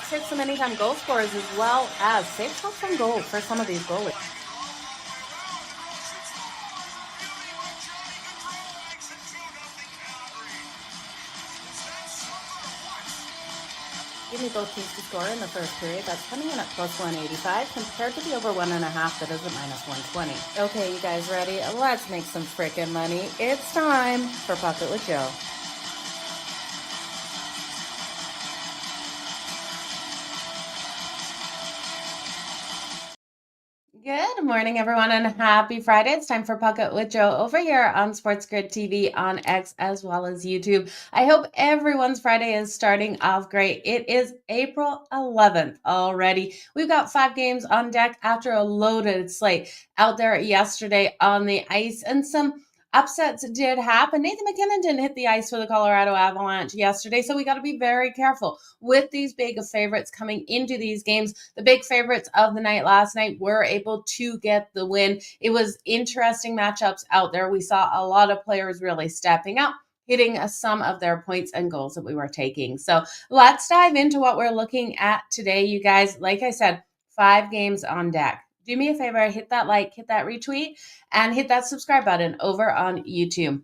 hit some anytime goal scorers as well as safe shots on goal for some of these goalies. Give me both teams to score in the first period. That's coming in at plus 185 compared to the over 1.5 that is at minus 120. Okay, you guys ready? Let's make some freaking money. It's time for Pocket with Jo. Good morning, everyone, and happy Friday. It's time for Pocket with Jo over here on SportsGrid TV on X as well as YouTube. I hope everyone's Friday is starting off great. It is April 11th already. We've got 5 games on deck after a loaded slate out there yesterday on the ice, and some upsets did happen. Nathan MacKinnon didn't hit the ice for the Colorado Avalanche yesterday, so we got to be very careful with these big favorites coming into these games. The big favorites of the night last night were able to get the win. It was interesting matchups out there. We saw a lot of players really stepping up, hitting some of their points and goals that we were taking. So let's dive into what we're looking at today, you guys. Like I said, 5 games on deck. Do me a favor, hit that like, hit that retweet, and hit that subscribe button over on YouTube.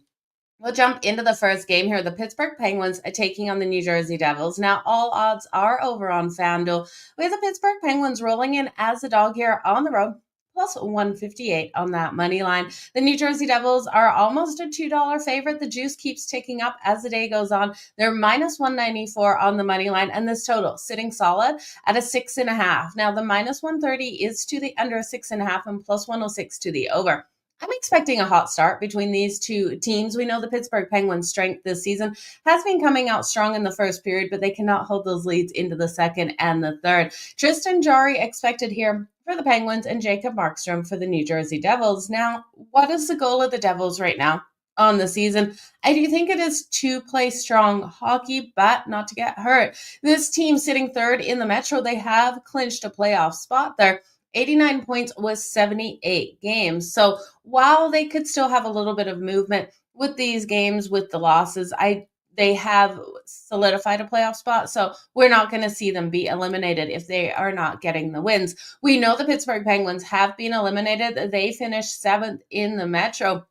We'll jump into the first game here. The Pittsburgh Penguins are taking on the New Jersey Devils. Now, all odds are over on FanDuel, with the Pittsburgh Penguins rolling in as a dog here on the road, plus 158 on that money line. The New Jersey Devils are almost a $2 favorite. The juice keeps ticking up as the day goes on. They're minus 194 on the money line, and this total sitting solid at a 6.5. Now, the minus 130 is to the under 6.5 and plus 106 to the over. I'm expecting a hot start between these two teams. We know the Pittsburgh Penguins' strength this season has been coming out strong in the first period, but they cannot hold those leads into the second and the third. Tristan Jarry expected here for the Penguins and Jacob Markstrom for the New Jersey Devils. Now, what is the goal of the Devils right now on the season? I do think it is to play strong hockey, but not to get hurt. This team sitting third in the Metro, they have clinched a playoff spot there. 89 points was 78 games. So while they could still have a little bit of movement with these games, with the losses, they have solidified a playoff spot. So we're not going to see them be eliminated if they are not getting the wins. We know the Pittsburgh Penguins have been eliminated. They finished 7th in the Metro.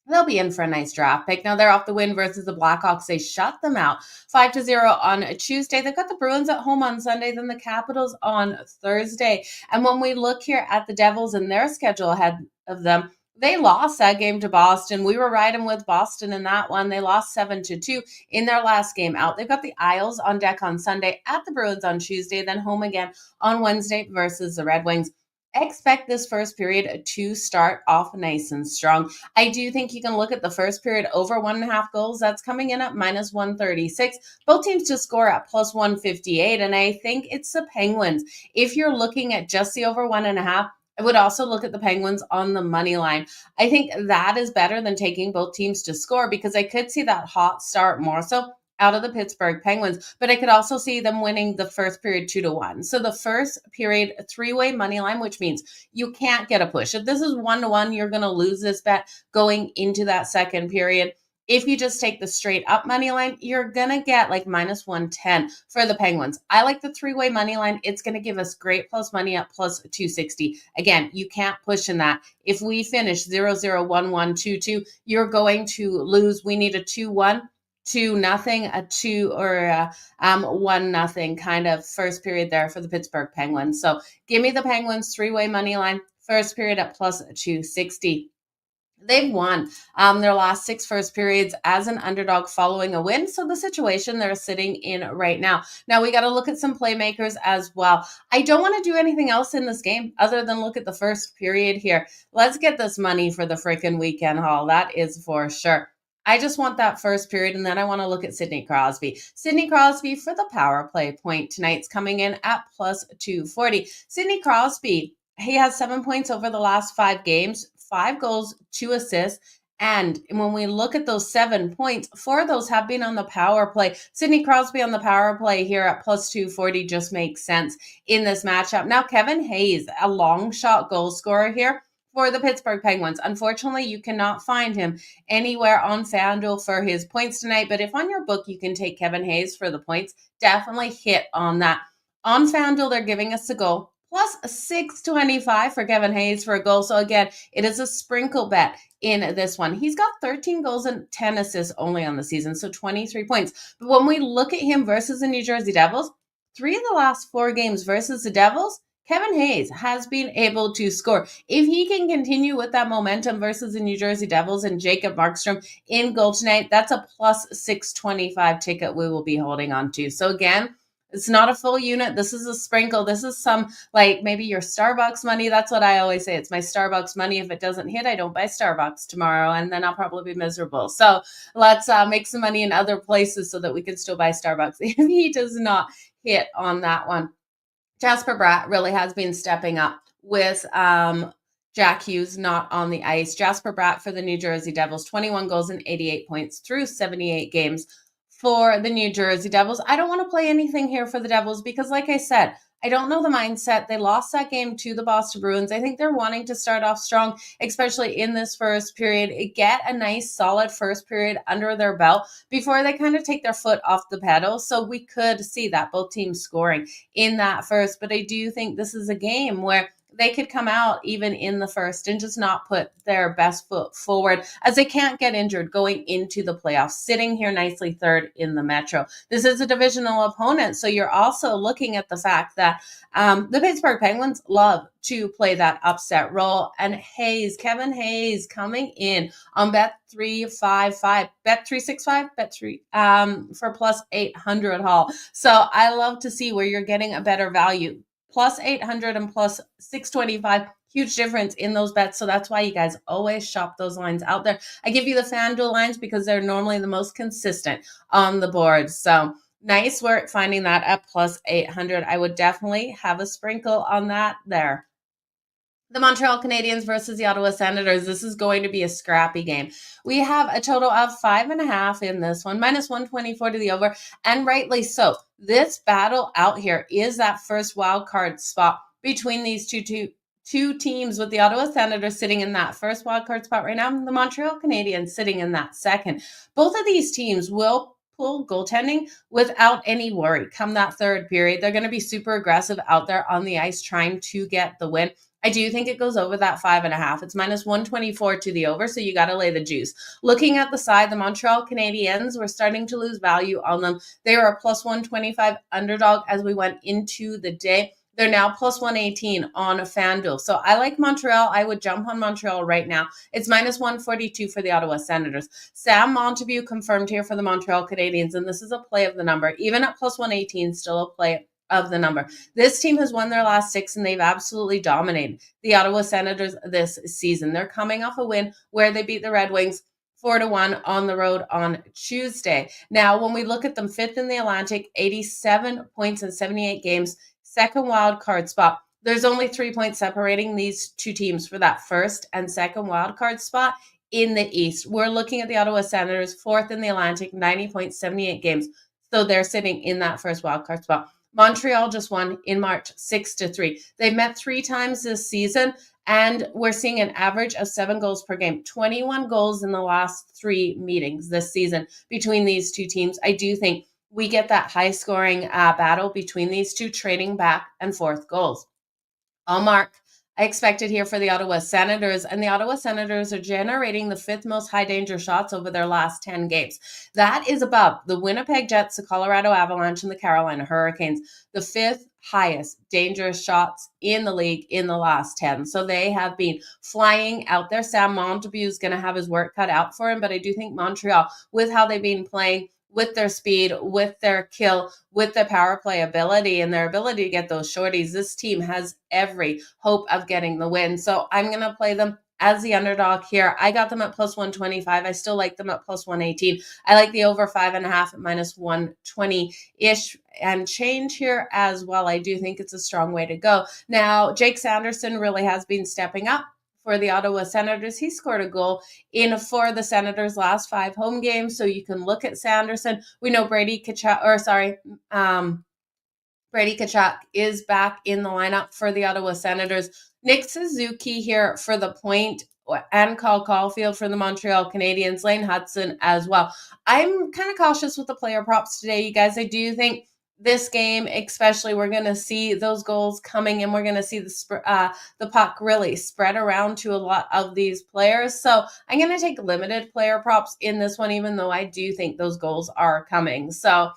They'll be in for a nice draft pick. Now they're off the win versus the Blackhawks. They shut them out 5-0 on Tuesday. They've got the Bruins at home on Sunday, then the Capitals on Thursday. And when we look here at the Devils and their schedule ahead of them, they lost that game to Boston. We were riding with Boston in that one. They lost 7-2 in their last game out. They've got the Isles on deck on Sunday, at the Bruins on Tuesday, then home again on Wednesday versus the Red Wings. Expect this first period to start off nice and strong. I do think you can look at the first period over 1.5 goals. That's coming in at minus 136. Both teams to score at plus 158. And I think it's the Penguins. If you're looking at just the over 1.5, I would also look at the Penguins on the money line. I think that is better than taking both teams to score, because I could see that hot start more so out of the Pittsburgh Penguins, but I could also see them winning the first period 2-1. So the first period 3-way money line, which means you can't get a push. If this is 1-1, you're going to lose this bet going into that second period. If you just take the straight up money line, you're going to get like minus 110 for the Penguins. I like the 3-way money line. It's going to give us great plus money at plus 260. Again, you can't push in that. If we finish 0-0, 1-1, 2-2, you're going to lose. We need a 2-1. 2-0, a 2 or a 1-0 kind of first period there for the Pittsburgh Penguins. So give me the Penguins 3-way money line, first period at plus 260. They've won their last 6 first periods as an underdog following a win. So the situation they're sitting in right now. Now we got to look at some playmakers as well. I don't want to do anything else in this game other than look at the first period here. Let's get this money for the freaking weekend haul. That is for sure. I just want that first period, and then I want to look at Sidney Crosby. Sidney Crosby for the power play point tonight's coming in at plus 240. Sidney Crosby, he has 7 points over the last 5 games, 5 goals, 2 assists. And when we look at those 7 points, 4 of those have been on the power play. Sidney Crosby on the power play here at plus 240 just makes sense in this matchup. Now, Kevin Hayes, a long shot goal scorer here for the Pittsburgh Penguins. Unfortunately, you cannot find him anywhere on FanDuel for his points tonight. But if on your book you can take Kevin Hayes for the points, definitely hit on that. On FanDuel, they're giving us a goal plus 625 for Kevin Hayes for a goal. So again, it is a sprinkle bet in this one. He's got 13 goals and 10 assists only on the season, so 23 points. But when we look at him versus the New Jersey Devils, 3 of the last 4 games versus the Devils, Kevin Hayes has been able to score. If he can continue with that momentum versus the New Jersey Devils and Jacob Markstrom in goal tonight, that's a plus 625 ticket we will be holding on to. So again, it's not a full unit. This is a sprinkle. This is some, like, maybe your Starbucks money. That's what I always say. It's my Starbucks money. If it doesn't hit, I don't buy Starbucks tomorrow, and then I'll probably be miserable. So let's make some money in other places so that we can still buy Starbucks if he does not hit on that one. Jasper Bratt really has been stepping up with Jack Hughes not on the ice. Jasper Bratt for the New Jersey Devils, 21 goals and 88 points through 78 games for the New Jersey Devils. I don't want to play anything here for the Devils because, like I said, I don't know the mindset. They lost that game to the Boston Bruins. I think they're wanting to start off strong, especially in this first period. Get a nice, solid first period under their belt before they kind of take their foot off the pedal. So we could see that, both teams scoring in that first. But I do think this is a game where they could come out even in the first and just not put their best foot forward, as they can't get injured going into the playoffs, sitting here nicely third in the Metro. This is a divisional opponent, so you're also looking at the fact that the Pittsburgh Penguins love to play that upset role. And Hayes, Kevin Hayes, coming in on Bet365, Bet365, Bet3 for plus 800 haul. So I love to see where you're getting a better value. Plus 800 and plus 625, huge difference in those bets. So that's why you guys always shop those lines out there. I give you the FanDuel lines because they're normally the most consistent on the board. So nice work finding that at plus 800. I would definitely have a sprinkle on that there. The Montreal Canadiens versus the Ottawa Senators. This is going to be a scrappy game. We have a total of 5.5 in this one, minus 124 to the over, and rightly so. This battle out here is that first wild card spot between these two teams, with the Ottawa Senators sitting in that first wild card spot right now, the Montreal Canadiens sitting in that second. Both of these teams will pull goaltending without any worry come that third period. They're going to be super aggressive out there on the ice trying to get the win. I do think it goes over that 5.5. It's minus 124 to the over, so you got to lay the juice. Looking at the side, the Montreal Canadiens, we're starting to lose value on them. They were a plus 125 underdog as we went into the day. They're now plus 118 on FanDuel. So I like Montreal. I would jump on Montreal right now. It's minus 142 for the Ottawa Senators. Sam Montague confirmed here for the Montreal Canadiens, and this is a play of the number. Even at plus 118, still a play of the number. This team has won their last 6, and they've absolutely dominated the Ottawa Senators this season. They're coming off a win where they beat the Red Wings 4-1 on the road on Tuesday. Now, when we look at them, 5th in the Atlantic, 87 points in 78 games, second wild card spot. There's only 3 points separating these two teams for that first and second wild card spot in the East. We're looking at the Ottawa Senators, 4th in the Atlantic, 90 points, 78 games. So they're sitting in that first wild card spot. Montreal just won in March 6-3. They've met 3 times this season, and we're seeing an average of 7 goals per game, 21 goals in the last 3 meetings this season between these two teams. I do think we get that high scoring battle between these two, trading back and forth goals. I'll mark I expected here for the Ottawa Senators, and the Ottawa Senators are generating the 5th most high danger shots over their last 10 games. That is above the Winnipeg Jets, the Colorado Avalanche, and the Carolina Hurricanes, the 5th highest dangerous shots in the league in the last 10. So they have been flying out there. Sam Montague is going to have his work cut out for him, but I do think Montreal, with how they've been playing, with their speed, with their kill, with their power play ability, and their ability to get those shorties, this team has every hope of getting the win. So I'm going to play them as the underdog here. I got them at plus 125. I still like them at plus 118. I like the over 5.5 at minus 120-ish and change here as well. I do think it's a strong way to go. Now, Jake Sanderson really has been stepping up for the Ottawa Senators. He scored a goal in 4 of the Senators' last 5 home games, so you can look at Sanderson. We know Brady Tkachuk is back in the lineup for the Ottawa Senators. Nick Suzuki here for the point, and Cole Caulfield for the Montreal Canadiens, Lane Hudson as well. I'm kind of cautious with the player props today, you guys. I do think this game, especially, we're going to see those goals coming and we're going to see the puck really spread around to a lot of these players. So I'm going to take limited player props in this one, even though I do think those goals are coming. So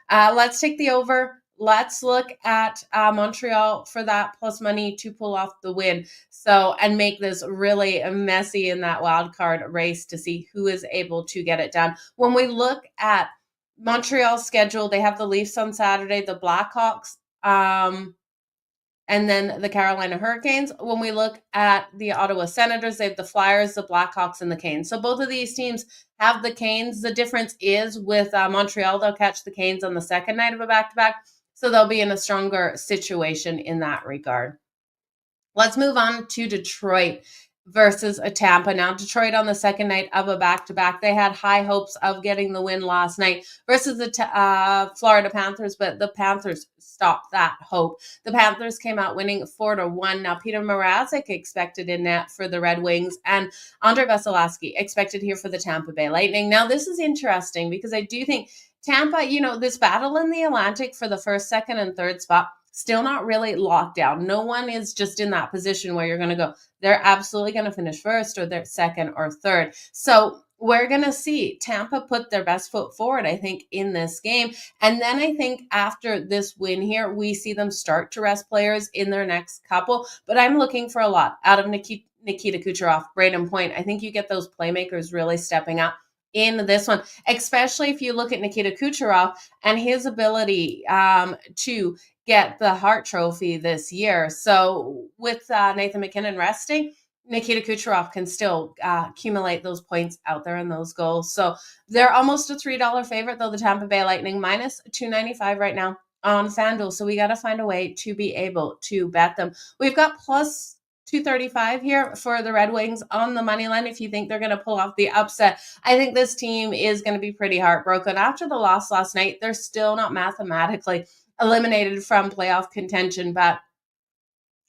let's take the over. Let's look at Montreal for that plus money to pull off the win. So, and make this really messy in that wild card race to see who is able to get it done. When we look at Montreal's schedule, they have the Leafs on Saturday, the Blackhawks, and then the Carolina Hurricanes. When we look at the Ottawa Senators, they have the Flyers, the Blackhawks, and the Canes. So both of these teams have the Canes. The difference is with Montreal, they'll catch the Canes on the second night of a back-to-back. So they'll be in a stronger situation in that regard. Let's move on to Detroit versus Tampa. Now, Detroit on the second night of a back-to-back. They had high hopes of getting the win last night versus the Florida Panthers, but the Panthers stopped that hope. The Panthers came out winning 4-1. Now, Peter Mrazek expected in net for the Red Wings, and Andrei Vasilevskiy expected here for the Tampa Bay Lightning. Now, this is interesting because I do think Tampa, this battle in the Atlantic for the first, second, and third spot, still not really locked down. No one is just in that position where you're going to go, they're absolutely going to finish first or they're second or third. So we're going to see Tampa put their best foot forward, I think, in this game. And then I think after this win here, we see them start to rest players in their next couple. But I'm looking for a lot out of Nikita Kucherov, Braden Point. I think you get those playmakers really stepping up in this one, especially if you look at Nikita Kucherov and his ability to get the Hart Trophy this year. So with Nathan MacKinnon resting, Nikita Kucherov can still accumulate those points out there and those goals. So they're almost a $3 favorite, though, the Tampa Bay Lightning, minus $2.95 right now on FanDuel. So we got to find a way to be able to bet them. We've got plus 235 here for the Red Wings on the money line. If you think they're going to pull off the upset, I think this team is going to be pretty heartbroken. After the loss last night, they're still not mathematically eliminated from playoff contention, but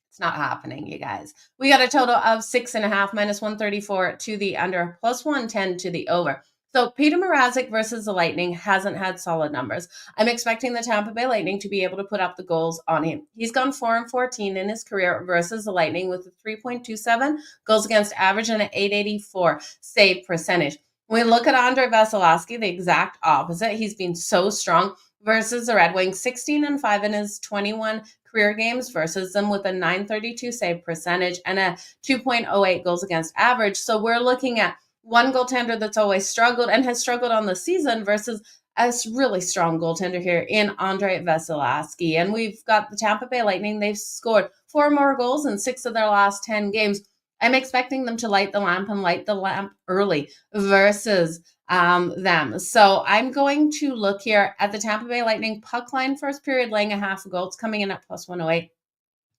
it's not happening, you guys. We got a total of 6.5, minus 134 to the under, plus 110 to the over. So Peter Mrazek versus the Lightning hasn't had solid numbers. I'm expecting the Tampa Bay Lightning to be able to put up the goals on him. He's gone 4-14 in his career versus the Lightning with a 3.27 goals against average and an 884 save percentage. When we look at Andrei Vasilevskiy, the exact opposite. He's been so strong versus the Red Wings, 16-5 in his 21 career games versus them with a 932 save percentage and a 2.08 goals against average. So we're looking at one goaltender that's always struggled and has struggled on the season versus a really strong goaltender here in Andrei Vasilevskiy. And we've got the Tampa Bay Lightning. They've scored 4 more goals in 6 of their last 10 games. I'm expecting them to light the lamp early versus them. So I'm going to look here at the Tampa Bay Lightning puck line first period, laying a half a goal. It's coming in at plus 108.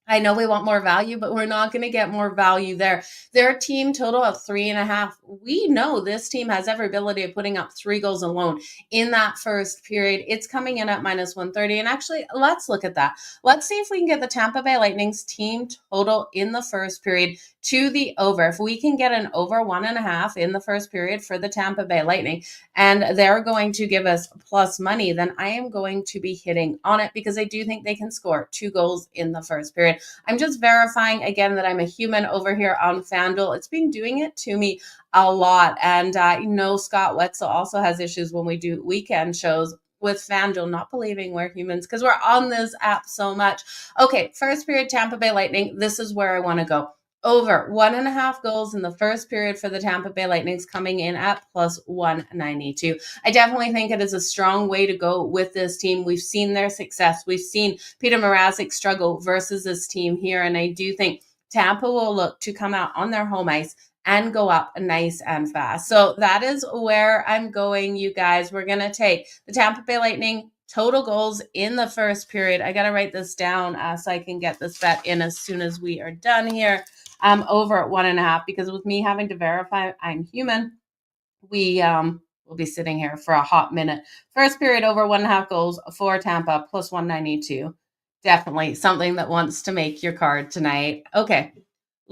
I know we want more value, but we're not going to get more value there. Their team total of 3.5. We know this team has every ability of putting up 3 goals alone in that first period. It's coming in at minus 130. And actually, let's look at that. Let's see if we can get the Tampa Bay Lightning's team total in the first period to the over. If we can get an over 1.5 in the first period for the Tampa Bay Lightning, and they're going to give us plus money, then I am going to be hitting on it because I do think they can score 2 goals in the first period. I'm just verifying again that I'm a human over here on FanDuel. It's been doing it to me a lot. And Scott Wetzel also has issues when we do weekend shows with FanDuel, not believing we're humans because we're on this app so much. Okay, first period, Tampa Bay Lightning. This is where I want to go. Over 1.5 goals in the first period for the Tampa Bay Lightning's coming in at plus 192. I definitely think it is a strong way to go with this team. We've seen their success. We've seen Peter Mrazek struggle versus this team here. And I do think Tampa will look to come out on their home ice and go up nice and fast. So that is where I'm going, you guys. We're going to take the Tampa Bay Lightning total goals in the first period. I got to write this down so I can get this bet in as soon as we are done here. Over at 1.5, because with me having to verify I'm human, we will be sitting here for a hot minute. First period, over 1.5 goals for Tampa, plus 192. Definitely something that wants to make your card tonight. Okay,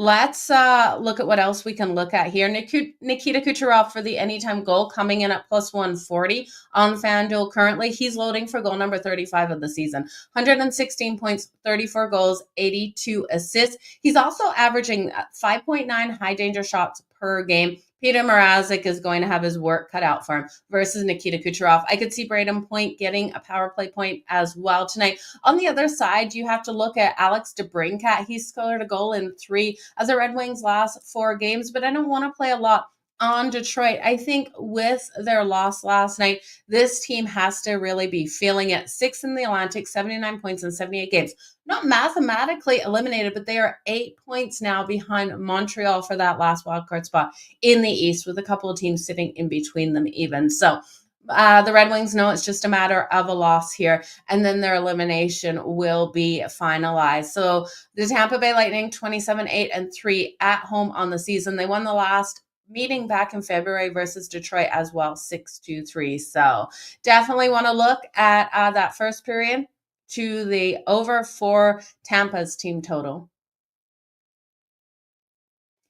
Let's look at what else we can look at here. Nikita Kucherov for the anytime goal coming in at plus 140 on FanDuel currently. He's loading for goal number 35 of the season. 116 points, 34 goals, 82 assists. He's also averaging 5.9 high danger shots per game. Peter Mrazek is going to have his work cut out for him versus Nikita Kucherov. I could see Braden Point getting a power play point as well tonight. On the other side, you have to look at Alex DeBrincat. He scored a goal in 3 of the Red Wings' last 4 games, but I don't want to play a lot on Detroit. I think with their loss last night, this team has to really be feeling it. 6th in the Atlantic, 79 points in 78 games. Not mathematically eliminated, but they are 8 points now behind Montreal for that last wildcard spot in the East, with a couple of teams sitting in between them even. So the Red Wings know it's just a matter of a loss here, and then their elimination will be finalized. So the Tampa Bay Lightning, 27-8-3 at home on the season. They won the last meeting back in February versus Detroit as well, 6-2-3. So definitely want to look at that first period to the over for Tampa's team total.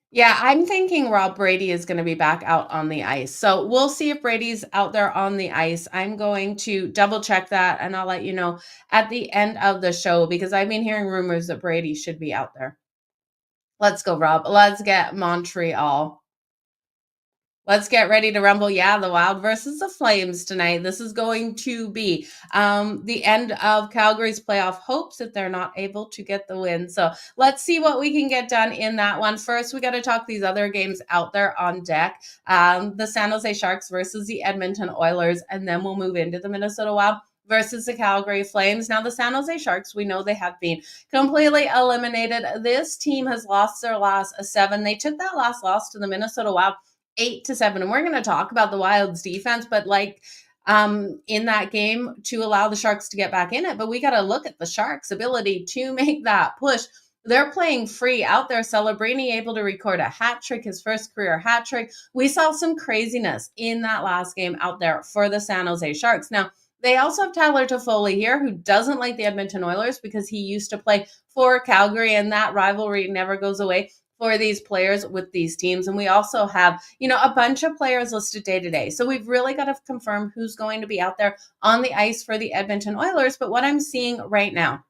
Yeah, I'm thinking Rob Brady is going to be back out on the ice. So we'll see if Brady's out there on the ice. I'm going to double check that and I'll let you know at the end of the show because I've been hearing rumors that Brady should be out there. Let's go, Rob. Let's get Montreal. Let's get ready to rumble. Yeah, the Wild versus the Flames tonight. This is going to be the end of Calgary's playoff hopes if they're not able to get the win. So let's see what we can get done in that one. First, we got to talk these other games out there on deck. The San Jose Sharks versus the Edmonton Oilers, and then we'll move into the Minnesota Wild versus the Calgary Flames. Now, the San Jose Sharks, we know they have been completely eliminated. This team has lost their last 7. They took that last loss to the Minnesota Wild 8-7. And we're going to talk about the Wild's defense, but in that game to allow the Sharks to get back in it. But we got to look at the Sharks' ability to make that push. They're playing free out there. Celebrini able to record a hat trick, his first career hat trick. We saw some craziness in that last game out there for the San Jose Sharks. Now, they also have Tyler Toffoli here, who doesn't like the Edmonton Oilers because he used to play for Calgary, and that rivalry never goes away for these players with these teams. And we also have, a bunch of players listed day to day. So we've really got to confirm who's going to be out there on the ice for the Edmonton Oilers. But what I'm seeing right now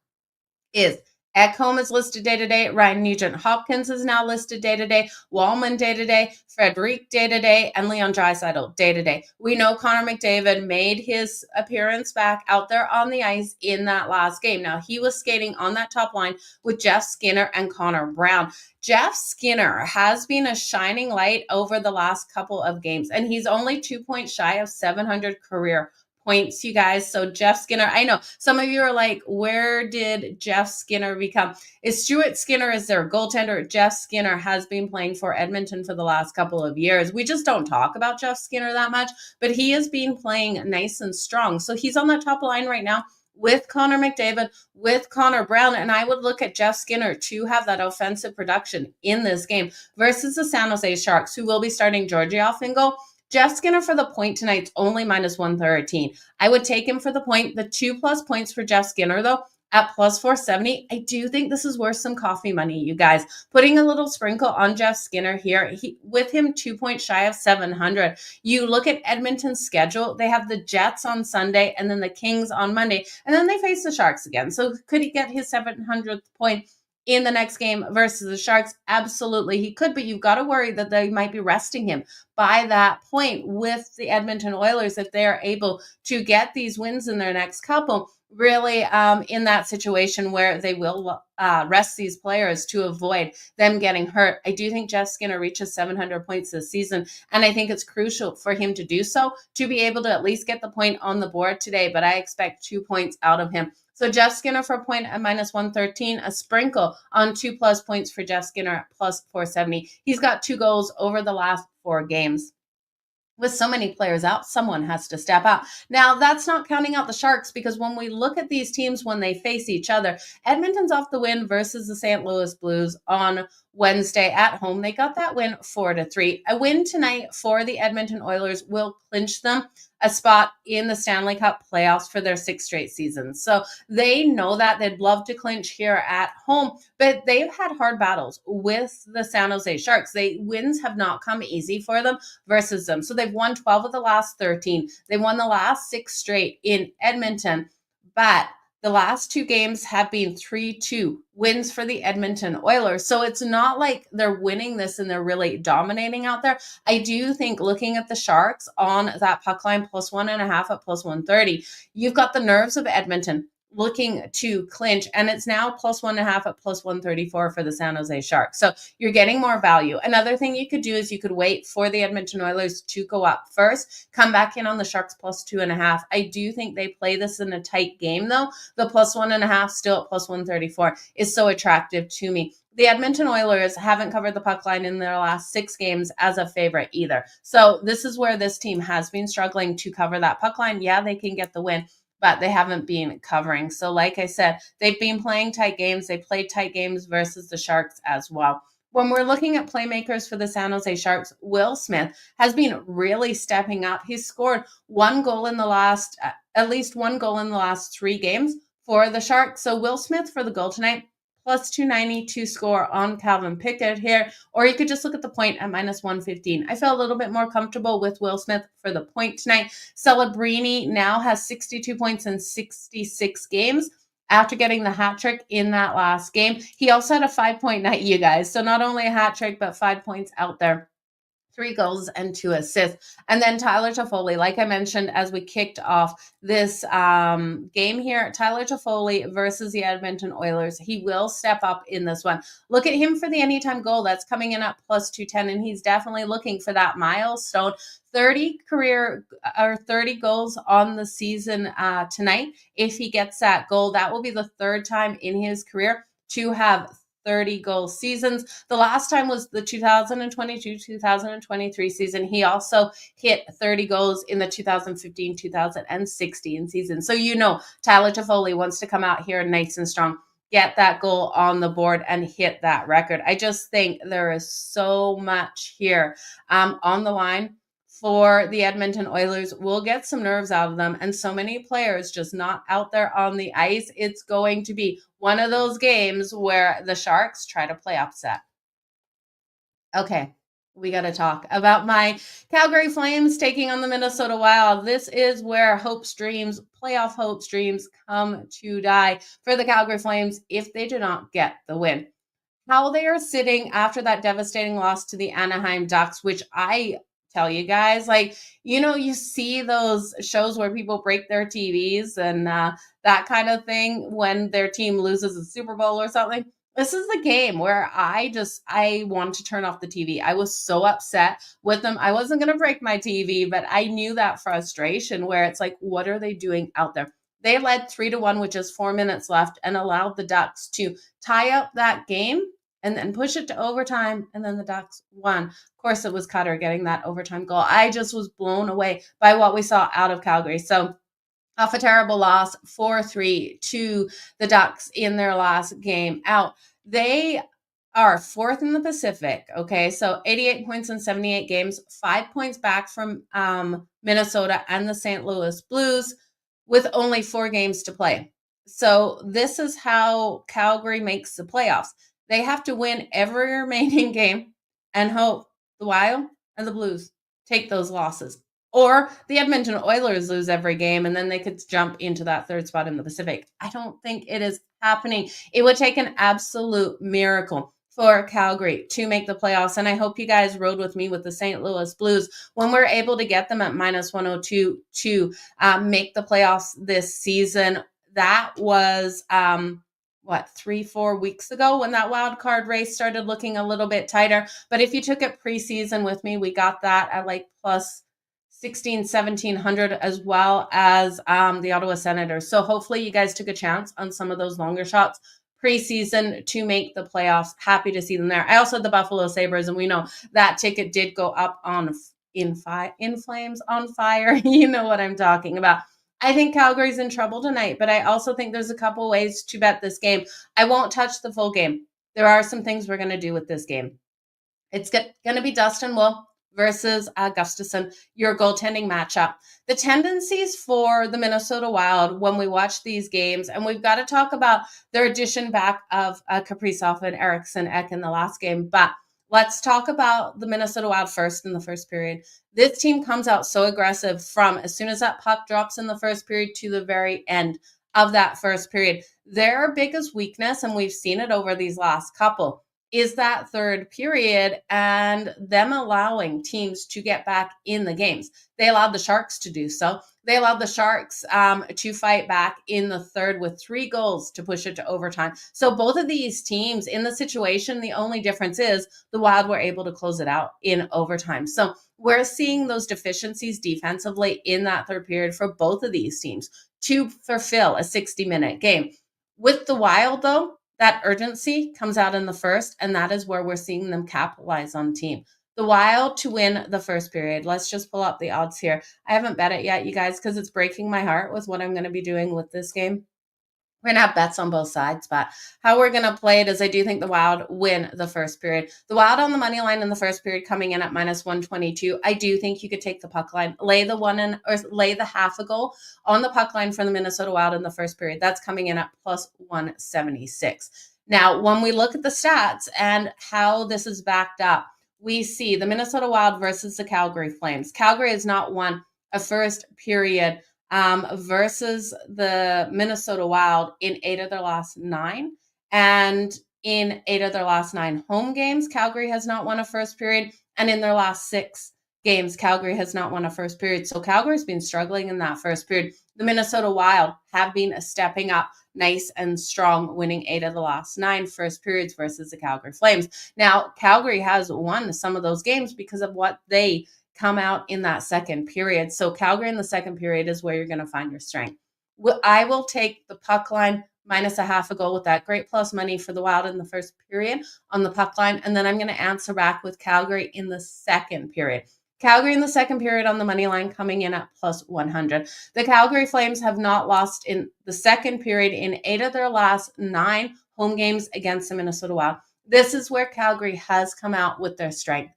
is Ekholm is listed day to day. Ryan Nugent-Hopkins is now listed day to day. Wallman day to day. Frederic day to day. And Leon Draisaitl day to day. We know Connor McDavid made his appearance back out there on the ice in that last game. Now, he was skating on that top line with Jeff Skinner and Connor Brown. Jeff Skinner has been a shining light over the last couple of games, and he's only 2 points shy of 700 career points, you guys. So Jeff Skinner, I know some of you are like, where did Jeff Skinner become? Is Stuart Skinner is their goaltender? Jeff Skinner has been playing for Edmonton for the last couple of years. We just don't talk about Jeff Skinner that much, but he has been playing nice and strong. So he's on the top line right now with Connor McDavid, with Connor Brown, and I would look at Jeff Skinner to have that offensive production in this game versus the San Jose Sharks, who will be starting Georgiev in goal. Jeff Skinner for the point tonight's only minus 113. I would take him for the point. The 2+ points for Jeff Skinner, though, at plus 470. I do think this is worth some coffee money, you guys. Putting a little sprinkle on Jeff Skinner here, with him 2 points shy of 700. You look at Edmonton's schedule. They have the Jets on Sunday and then the Kings on Monday, and then they face the Sharks again. So could he get his 700th point in the next game versus the Sharks? Absolutely, he could, but you've got to worry that they might be resting him by that point with the Edmonton Oilers if they are able to get these wins in their next couple. Really in that situation where they will rest these players to avoid them getting hurt. I do think Jeff Skinner reaches 700 points this season, and I think it's crucial for him to do so to be able to at least get the point on the board today, but I expect 2 points out of him. So Jeff Skinner for a point at minus 113, a sprinkle on 2+ points for Jeff Skinner at plus 470. He's got 2 goals over the last 4 games. With so many players out, someone has to step out. Now, that's not counting out the Sharks, because when we look at these teams when they face each other, Edmonton's off the win versus the St. Louis Blues on Wednesday at home. They got that win 4-3. A win tonight for the Edmonton Oilers will clinch them a spot in the Stanley Cup playoffs for their 6th straight seasons. So they know that they'd love to clinch here at home, but they've had hard battles with the San Jose Sharks. Wins have not come easy for them versus them. So they've won 12 of the last 13. They won the last 6 straight in Edmonton, but the last 2 games have been 3-2 wins for the Edmonton Oilers. So it's not like they're winning this and they're really dominating out there. I do think looking at the Sharks on that puck line +1.5 at +130, you've got the nerves of Edmonton looking to clinch, and it's now +1.5 at +134 for the San Jose Sharks. So you're getting more value. Another thing you could do is you could wait for the Edmonton Oilers to go up first, come back in on the Sharks +2.5. I do think they play this in a tight game, though. The +1.5 still at +134 is so attractive to me. The Edmonton Oilers haven't covered the puck line in their last 6 games as a favorite either. So this is where this team has been struggling to cover that puck line. Yeah, they can get the win, but they haven't been covering. So like I said, they've been playing tight games. They played tight games versus the Sharks as well. When we're looking at playmakers for the San Jose Sharks, Will Smith has been really stepping up. He's scored at least one goal in the last 3 games for the Sharks. So Will Smith for the goal tonight, +290 to score on Calvin Pickett here, or you could just look at the point at -115. I feel a little bit more comfortable with Will Smith for the point tonight. Celebrini now has 62 points in 66 games after getting the hat trick in that last game. He also had a 5-point night, you guys. So not only a hat trick, but 5 points out there. 3 goals and 2 assists. And then Tyler Toffoli, like I mentioned as we kicked off this game here, Tyler Toffoli versus the Edmonton Oilers. He will step up in this one. Look at him for the anytime goal. That's coming in at +210, and he's definitely looking for that milestone. 30 goals on the season tonight. If he gets that goal, that will be the 3rd time in his career to have 30 goal seasons. The last time was the 2022-2023 season. He also hit 30 goals in the 2015-2016 season. So Tyler Toffoli wants to come out here nice and strong, get that goal on the board and hit that record. I just think there is so much here on the line for the Edmonton Oilers. Will get some nerves out of them, and so many players just not out there on the ice. It's going to be one of those games where the Sharks try to play upset. Okay, we got to talk about my Calgary Flames taking on the Minnesota Wild. This is where playoff hopes dreams come to die for the Calgary Flames if they do not get the win. How they are sitting after that devastating loss to the Anaheim Ducks, which I tell you guys, you see those shows where people break their TVs and that kind of thing when their team loses a Super Bowl or something. This is the game where I want to turn off the TV. I was so upset with them. I wasn't going to break my TV, but I knew that frustration where it's like, what are they doing out there? They led 3-1 with just 4 minutes left and allowed the Ducks to tie up that game and then push it to overtime, and then the Ducks won. Of course, it was Cutter getting that overtime goal. I just was blown away by what we saw out of Calgary. So off a terrible loss, 4-3 to the Ducks in their last game out. They are 4th in the Pacific, okay? So 88 points in 78 games, 5 points back from Minnesota and the St. Louis Blues with only 4 games to play. So this is how Calgary makes the playoffs. They have to win every remaining game and hope the Wild and the Blues take those losses. Or the Edmonton Oilers lose every game and then they could jump into that 3rd spot in the Pacific. I don't think it is happening. It would take an absolute miracle for Calgary to make the playoffs. And I hope you guys rode with me with the St. Louis Blues when we're able to get them at -102 to make the playoffs this season. That was 3-4 weeks ago when that wild card race started looking a little bit tighter. But if you took it preseason with me, we got that at plus 1,1700 as well as the Ottawa Senators. So hopefully you guys took a chance on some of those longer shots preseason to make the playoffs. Happy to see them there. I also had the Buffalo Sabres, and we know that ticket did go up in flames, on fire. You know what I'm talking about. I think Calgary's in trouble tonight, but I also think there's a couple ways to bet this game. I won't touch the full game. there are some things we're going to do with this game. It's going to be Dustin Wolf versus Gustafsson, your goaltending matchup. The tendencies for the Minnesota Wild when we watch these games, and we've got to talk about their addition back of Kaprizov and Eriksson Ek in the last game, but let's talk about the Minnesota Wild first in the first period. This team comes out so aggressive from as soon as that puck drops in the first period to the very end of that first period. Their biggest weakness, and we've seen it over these last couple, is that third period and them allowing teams to get back in the games. They allowed the Sharks to do so. They allowed the Sharks to fight back in the third with 3 goals to push it to overtime. So both of these teams in the situation, the only difference is the Wild were able to close it out in overtime. So we're seeing those deficiencies defensively in that third period for both of these teams to fulfill a 60-minute game. With the Wild, though, that urgency comes out in the first, and that is where we're seeing them capitalize on team. The Wild to win the first period. Let's just pull up the odds here. I haven't bet it yet, you guys, because it's breaking my heart with what I'm going to be doing with this game. We're going to have bets on both sides, but how we're going to play it is I do think the Wild win the first period. The Wild on the money line in the first period coming in at minus 122. I do think you could take the puck line, lay the half a goal on the puck line for the Minnesota Wild in the first period. That's coming in at plus 176. Now, when we look at the stats and how this is backed up, we see the Minnesota Wild versus the Calgary Flames. Calgary has not won a first period versus the Minnesota Wild in 8 of their last 9. And in 8 of their last 9 home games, Calgary has not won a first period. And in their last 6 games, Calgary has not won a first period. So Calgary's been struggling in that first period. The Minnesota Wild have been stepping up nice and strong, winning 8 of the last 9 first periods versus the Calgary Flames. Now, Calgary has won some of those games because of what they come out in that second period. So Calgary in the second period is where you're going to find your strength. I will take the puck line minus a half a goal with that great plus money for the Wild in the first period on the puck line. And then I'm going to answer back with Calgary in the second period. Calgary in the second period on the money line coming in at plus 100. The Calgary Flames have not lost in the second period in 8 of their last 9 home games against the Minnesota Wild. This is where Calgary has come out with their strength.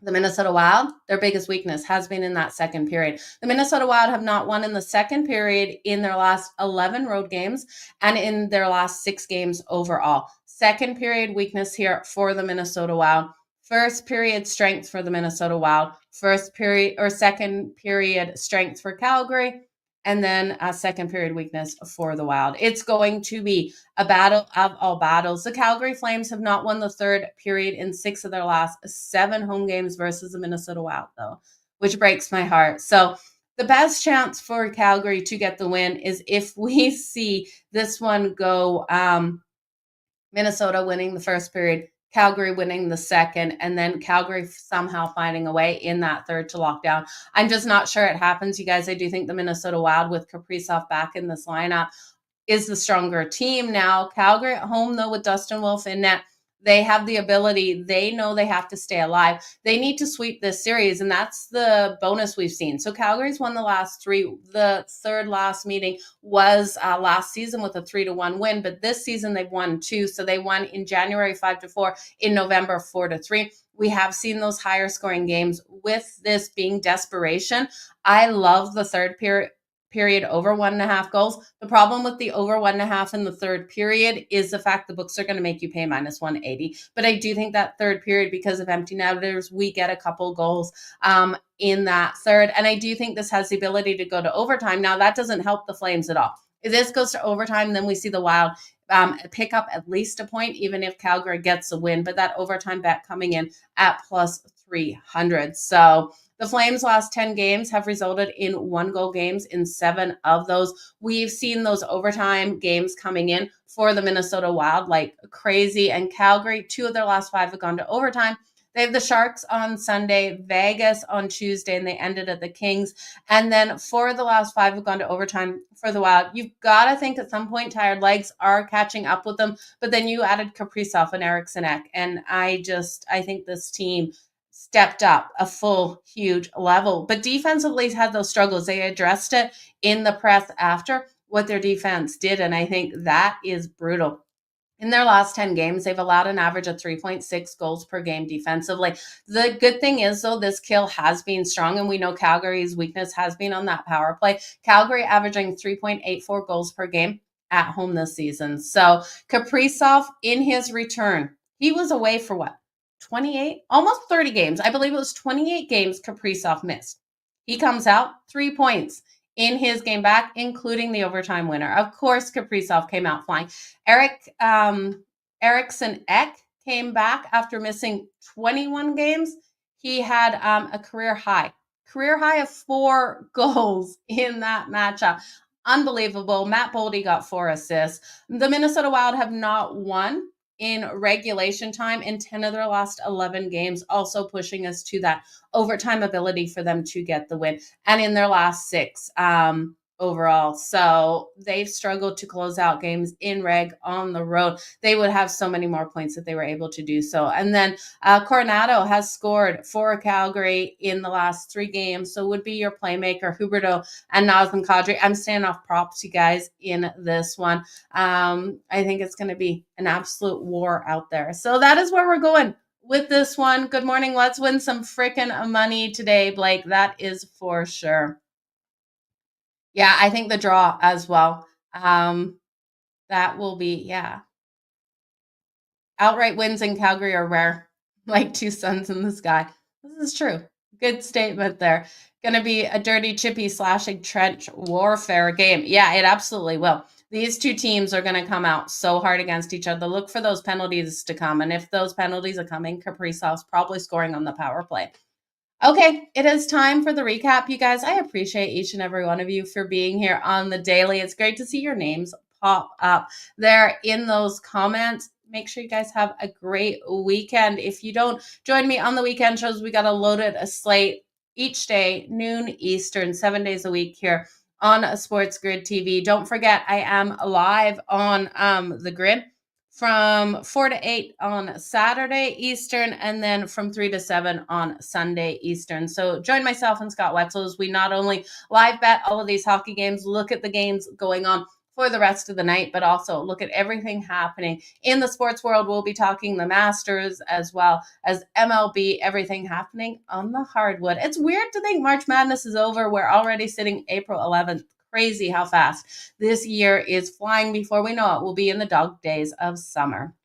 The Minnesota Wild, their biggest weakness has been in that second period. The Minnesota Wild have not won in the second period in their last 11 road games and in their last 6 games overall. Second period weakness here for the Minnesota Wild. First period strength for the Minnesota Wild. First period or second period strength for Calgary. And then a second period weakness for the Wild. It's going to be a battle of all battles. The Calgary Flames have not won the third period in 6 of their last 7 home games versus the Minnesota Wild, though, which breaks my heart. So the best chance for Calgary to get the win is if we see this one go Minnesota winning the first period, Calgary winning the second, and then Calgary somehow finding a way in that third to lock down. I'm just not sure it happens, you guys. I do think the Minnesota Wild with Kaprizov back in this lineup is the stronger team now. Calgary at home, though, with Dustin Wolf in net, they have the ability. They know they have to stay alive. They need to sweep this series, and that's the bonus we've seen. So Calgary's won the last 3. The third last meeting was last season with a 3-1 win, but this season they've won 2. So they won in January 5-4, in November 4-3. We have seen those higher scoring games. With this being desperation, I love the third period over 1.5 goals. The problem with the over 1.5 in the third period is the fact the books are going to make you pay minus 180. But I do think that third period, because of empty netters, we get a couple goals in that third. And I do think this has the ability to go to overtime. Now, that doesn't help the Flames at all. If this goes to overtime, then we see the Wild pick up at least a point, even if Calgary gets a win. But that overtime bet coming in at plus 300. So the Flames' last 10 games have resulted in 1-goal games in 7 of those. We've seen those overtime games coming in for the Minnesota Wild like crazy. And Calgary, 2 of their last 5 have gone to overtime. They have the Sharks on Sunday, Vegas on Tuesday, and they ended at the Kings. And then 4 of the last 5 have gone to overtime for the Wild. You've got to think at some point tired legs are catching up with them. But then you added Kaprizov and Eriksson Ek. And I think this team stepped up a full, huge level. But defensively had those struggles. They addressed it in the press after what their defense did. And I think that is brutal. In their last 10 games, they've allowed an average of 3.6 goals per game defensively. The good thing is, though, this kill has been strong, and we know Calgary's weakness has been on that power play. Calgary averaging 3.84 goals per game at home this season. So Kaprizov, in his return, he was away for what? 28? Almost 30 games. I believe it was 28 games Kaprizov missed. He comes out, 3 points in his game back, including the overtime winner. Of course, Kaprizov came out flying. Eriksson Ek came back after missing 21 games. He had a career high of 4 goals in that matchup. Unbelievable. Matt Boldy got 4 assists. The Minnesota Wild have not won in regulation time in 10 of their last 11 games, also pushing us to that overtime ability for them to get the win. And in their last 6 overall. So they've struggled to close out games in reg on the road. They would have so many more points if they were able to do so. And then Coronado has scored for Calgary in the last 3 games. So would be your playmaker, Huberto and Nazem Kadri. I'm staying off props, you guys, in this one. I think it's going to be an absolute war out there. So that is where we're going with this one. Good morning. Let's win some freaking money today, Blake. That is for sure. Yeah, I think the draw as well. That will be, yeah. Outright wins in Calgary are rare, like 2 suns in the sky. This is true. Good statement there. Going to be a dirty, chippy, slashing trench warfare game. Yeah, it absolutely will. These 2 teams are going to come out so hard against each other. Look for those penalties to come. And if those penalties are coming, Kaprizov's probably scoring on the power play. Okay, it is time for the recap, you guys. I appreciate each and every one of you for being here on the daily. It's great to see your names pop up there in those comments. Make sure you guys have a great weekend. If you don't join me on the weekend shows, we got a loaded slate each day, noon Eastern, 7 days a week here on SportsGrid TV. Don't forget, I am live on the grid from 4 to 8 on Saturday Eastern, and then from 3 to 7 on Sunday Eastern. So join myself and Scott Wetzel as we not only live bet all of these hockey games, look at the games going on for the rest of the night, but also look at everything happening in the sports world. We'll be talking the Masters as well as MLB, everything happening on the hardwood. It's weird to think March Madness is over. We're already sitting April 11th. Crazy how fast this year is flying. Before we know it, we'll be in the dog days of summer.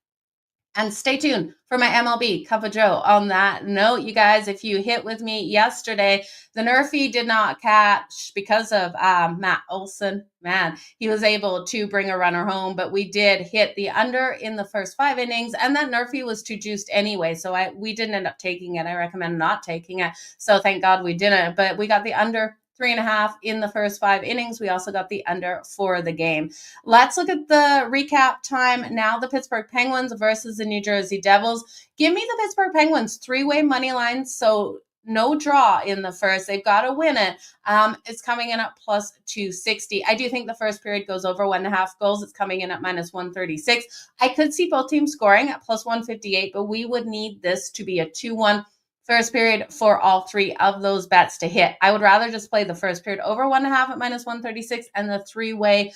And stay tuned for my MLB Cup of Joe. On that note, you guys, if you hit with me yesterday, the Nerfy did not catch because of Matt Olson. Man, he was able to bring a runner home, but we did hit the under in the first 5 innings, and that Nerfy was too juiced anyway, so we didn't end up taking it. I recommend not taking it, so thank God we didn't, but we got the under 3.5 in the first 5 innings. We also got the under for the game. Let's look at the recap time now. The Pittsburgh Penguins versus the New Jersey Devils. Give me the Pittsburgh Penguins 3-way money line. So no draw in the first. They've got to win it. It's coming in at plus 260. I do think the first period goes over 1.5 goals. It's coming in at minus 136. I could see both teams scoring at plus 158, but we would need this to be a 2-1 first period for all 3 of those bets to hit. I would rather just play the first period over 1.5 at minus 136 and the 3-way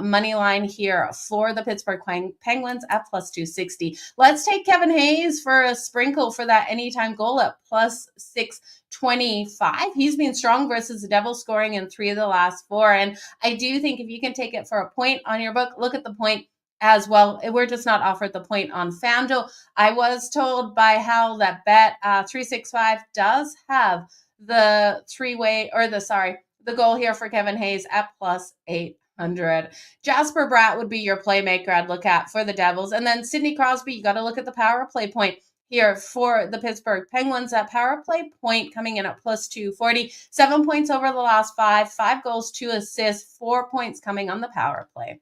money line here for the Pittsburgh Penguins at plus 260. Let's take Kevin Hayes for a sprinkle for that anytime goal at plus 625. He's been strong versus the Devils, scoring in 3 of the last 4. And I do think if you can take it for a point on your book, look at the point as well. We're just not offered the point on FanDuel. I was told by Hal that Bet 365 does have the 3-way or the goal here for Kevin Hayes at plus 800. Jasper Bratt would be your playmaker I'd look at for the Devils. And then Sidney Crosby, you got to look at the power play point here for the Pittsburgh Penguins. That power play point coming in at plus 240. 7 points over the last 5 goals, 2 assists, 4 points coming on the power play.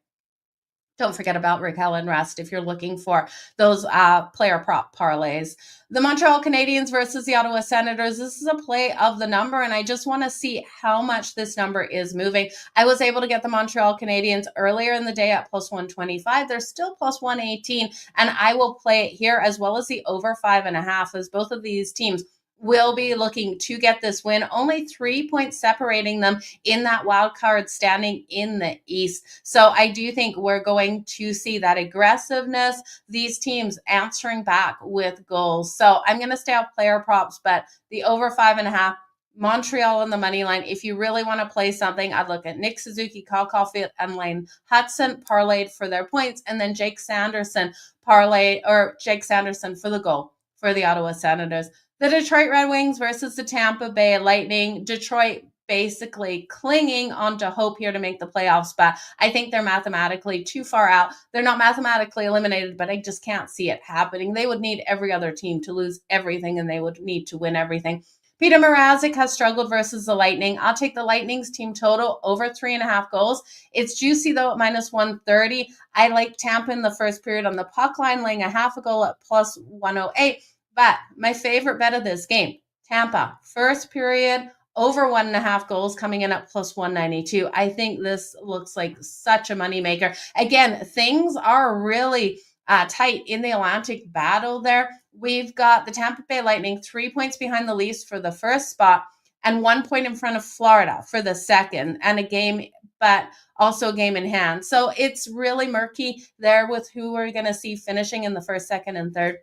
Don't forget about Raquel and Rest if you're looking for those player prop parlays. The Montreal Canadiens versus the Ottawa Senators. This is a play of the number, and I just want to see how much this number is moving. I was able to get the Montreal Canadiens earlier in the day at plus 125. They're still plus 118, and I will play it here as well as the over 5.5, as both of these teams will be looking to get this win. Only 3 points separating them in that wild card standing in the East. So I do think we're going to see that aggressiveness, these teams answering back with goals. So I'm going to stay off player props, but the over 5.5, Montreal on the money line. If you really want to play something, I'd look at Nick Suzuki, Kyle Caulfield, and Lane Hudson parlayed for their points, and then Jake Sanderson for the goal for the Ottawa Senators. The Detroit Red Wings versus the Tampa Bay Lightning. Detroit basically clinging onto hope here to make the playoffs, but I think they're mathematically too far out. They're not mathematically eliminated, but I just can't see it happening. They would need every other team to lose everything, and they would need to win everything. Peter Mrazek has struggled versus the Lightning. I'll take the Lightning's team total over 3.5 goals. It's juicy, though, at minus 130. I like Tampa in the first period on the puck line, laying a half a goal at plus 108. But my favorite bet of this game, Tampa, first period, over 1.5 goals coming in at plus 192. I think this looks like such a moneymaker. Again, things are really tight in the Atlantic battle there. We've got the Tampa Bay Lightning 3 points behind the Leafs for the first spot and 1 point in front of Florida for the second, and a game, but also a game in hand. So it's really murky there with who we're going to see finishing in the first, second, and third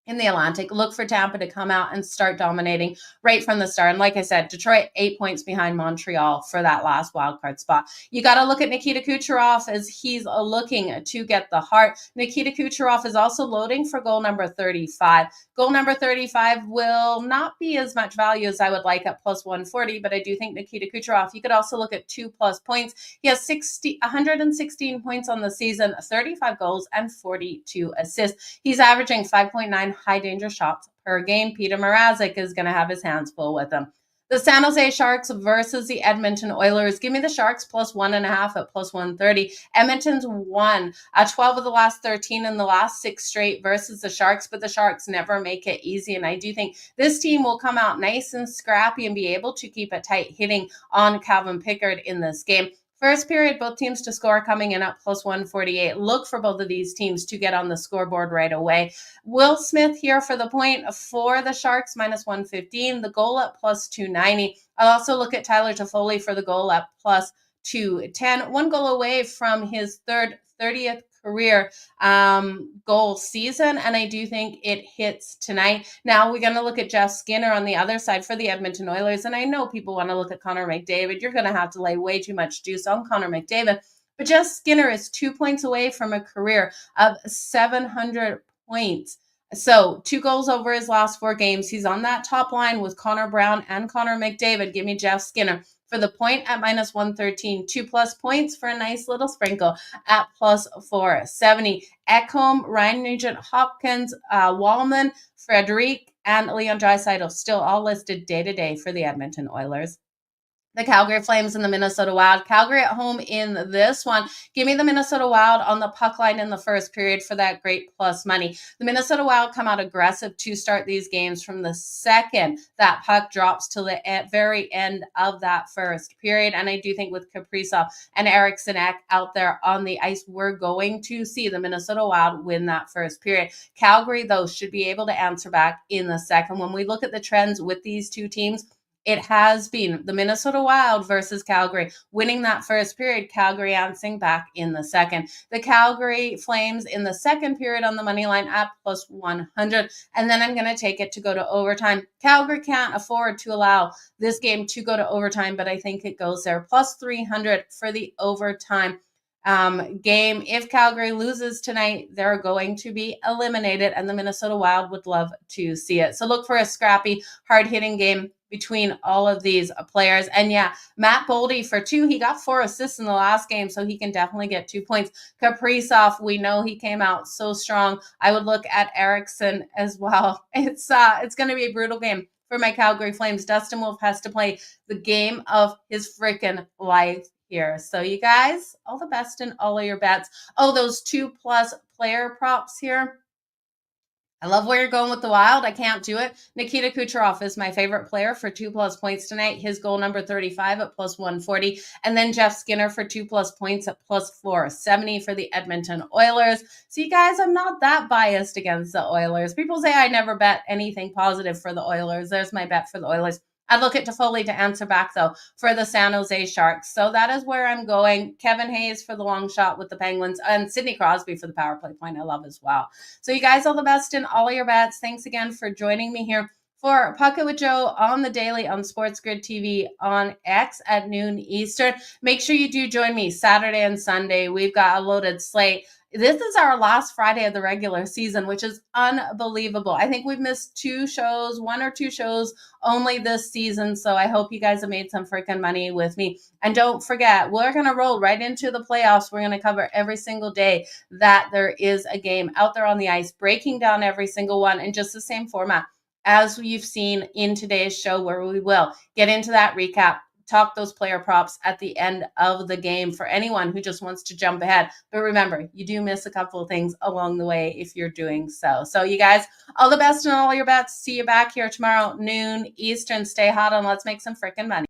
in the Atlantic. Look for Tampa to come out and start dominating right from the start. And like I said, Detroit 8 points behind Montreal for that last wildcard spot. You got to look at Nikita Kucherov as he's looking to get the heart. Nikita Kucherov is also loading for goal number 35. Goal number 35 will not be as much value as I would like at plus 140, but I do think Nikita Kucherov, you could also look at 2+ points. He has 116 points on the season, 35 goals, and 42 assists. He's averaging 5.9 high danger shots per game. Peter Mrazek is going to have his hands full with them. The San Jose Sharks versus the Edmonton Oilers. Give me the Sharks plus 1.5 at plus 130. Edmonton's won 12 of the last 13 in the last 6 straight versus the Sharks, but the Sharks never make it easy. And I do think this team will come out nice and scrappy and be able to keep it tight, hitting on Calvin Pickard in this game. First period, both teams to score coming in at plus 148. Look for both of these teams to get on the scoreboard right away. Will Smith here for the point for the Sharks, minus 115. The goal at plus 290. I'll also look at Tyler Toffoli for the goal at plus 210. 1 goal away from his 30th career goal season, and I do think it hits tonight. Now we're going to look at Jeff Skinner on the other side for the Edmonton Oilers, and I know people want to look at Connor McDavid. You're going to have to lay way too much juice on Connor McDavid, but Jeff Skinner is 2 points away from a career of 700 points. So 2 goals over his last 4 games. He's on that top line with Connor Brown and Connor McDavid. Give me Jeff Skinner for the point at minus 113. 2+ points for a nice little sprinkle at plus 470. Ekholm, Ryan Nugent Hopkins, Wallman, Frederic, and Leon Draisaitl still all listed day-to-day for the Edmonton Oilers. The Calgary Flames and the Minnesota Wild. Calgary at home in this one. Give me the Minnesota Wild on the puck line in the first period for that great plus money. The Minnesota Wild come out aggressive to start these games from the second that puck drops to the very end of that first period. And I do think with Kaprizov and Eriksson Ek out there on the ice, we're going to see the Minnesota Wild win that first period. Calgary, though, should be able to answer back in the second. When we look at the trends with these two teams, it has been the Minnesota Wild versus Calgary winning that first period, Calgary answering back in the second. The Calgary Flames in the second period on the money line at plus 100. And then I'm going to take it to go to overtime. Calgary can't afford to allow this game to go to overtime, but I think it goes there. Plus 300 for the overtime game. If Calgary loses tonight, they're going to be eliminated, and the Minnesota Wild would love to see it. So look for a scrappy, hard-hitting game between all of these players. And yeah, Matt Boldy for 2. He got 4 assists in the last game, so he can definitely get 2 points. Kaprizov, we know he came out so strong. I would look at Eriksson as well. It's going to be a brutal game for my Calgary Flames. Dustin Wolf has to play the game of his freaking life here. So you guys, all the best in all of your bets. Oh, those 2+ player props here. I love where you're going with the Wild. I can't do it. Nikita Kucherov is my favorite player for 2+ points tonight. His goal number 35 at plus 140. And then Jeff Skinner for 2+ points at plus 470 for the Edmonton Oilers. So you guys, I'm not that biased against the Oilers. People say I never bet anything positive for the Oilers. There's my bet for the Oilers. I'd look at Toffoli to answer back, though, for the San Jose Sharks. So that is where I'm going. Kevin Hayes for the long shot with the Penguins, and Sidney Crosby for the power play point I love as well. So you guys, all the best in all your bets. Thanks again for joining me here for Puck It with Joe on the daily on SportsGrid TV on X at noon Eastern. Make sure you do join me Saturday and Sunday. We've got a loaded slate. This is our last Friday of the regular season, which is unbelievable. I think we've missed 1 or 2 shows only this season. So I hope you guys have made some freaking money with me. And don't forget, we're going to roll right into the playoffs. We're going to cover every single day that there is a game out there on the ice, breaking down every single one in just the same format as you've seen in today's show, where we will get into that recap, talk those player props at the end of the game for anyone who just wants to jump ahead. But remember, you do miss a couple of things along the way if you're doing so. So you guys, all the best in all your bets. See you back here tomorrow, noon Eastern. Stay hot and let's make some freaking money.